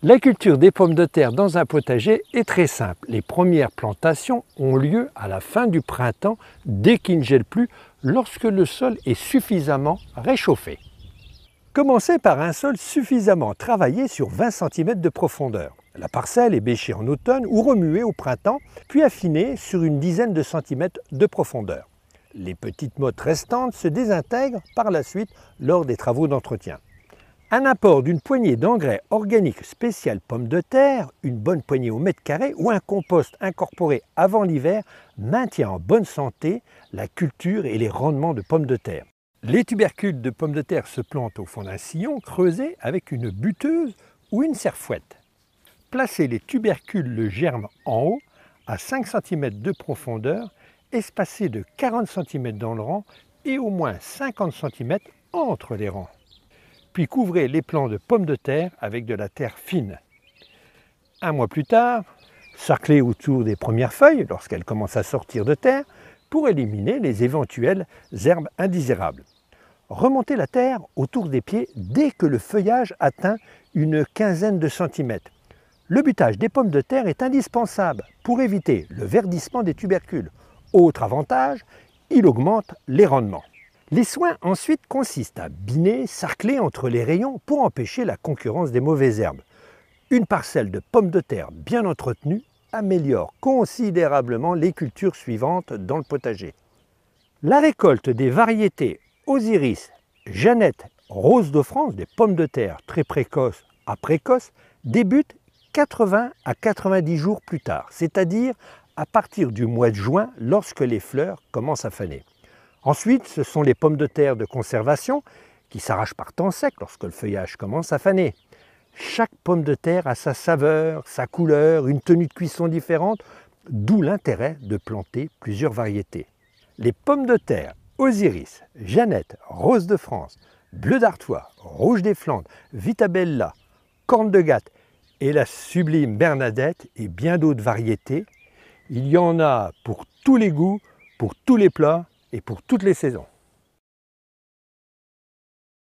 La culture des pommes de terre dans un potager est très simple. Les premières plantations ont lieu à la fin du printemps, dès qu'il ne gèle plus, lorsque le sol est suffisamment réchauffé. Commencez par un sol suffisamment travaillé sur 20 cm de profondeur. La parcelle est bêchée en automne ou remuée au printemps, puis affinée sur une dizaine de centimètres de profondeur. Les petites mottes restantes se désintègrent par la suite lors des travaux d'entretien. Un apport d'une poignée d'engrais organique spécial pommes de terre, une bonne poignée au mètre carré ou un compost incorporé avant l'hiver maintient en bonne santé la culture et les rendements de pommes de terre. Les tubercules de pommes de terre se plantent au fond d'un sillon creusé avec une buteuse ou une serfouette. Placez les tubercules le germe en haut à 5 cm de profondeur, espacés de 40 cm dans le rang et au moins 50 cm entre les rangs. Puis couvrez les plants de pommes de terre avec de la terre fine. Un mois plus tard, sarclez autour des premières feuilles lorsqu'elles commencent à sortir de terre pour éliminer les éventuelles herbes indésirables. Remontez la terre autour des pieds dès que le feuillage atteint une quinzaine de centimètres. Le butage des pommes de terre est indispensable pour éviter le verdissement des tubercules. Autre avantage, il augmente les rendements. Les soins ensuite consistent à biner, sarcler entre les rayons pour empêcher la concurrence des mauvaises herbes. Une parcelle de pommes de terre bien entretenue améliore considérablement les cultures suivantes dans le potager. La récolte des variétés Osiris, Jeannette, Rose de France, des pommes de terre très précoces à précoces, débute 80 à 90 jours plus tard, c'est-à-dire à partir du mois de juin lorsque les fleurs commencent à faner. Ensuite, ce sont les pommes de terre de conservation qui s'arrachent par temps sec lorsque le feuillage commence à faner. Chaque pomme de terre a sa saveur, sa couleur, une tenue de cuisson différente, d'où l'intérêt de planter plusieurs variétés. Les pommes de terre Osiris, Jeannette, Rose de France, Bleu d'Artois, Rouge des Flandres, Vitabella, Corne de Gatte et la sublime Bernadette et bien d'autres variétés, il y en a pour tous les goûts, pour tous les plats et pour toutes les saisons.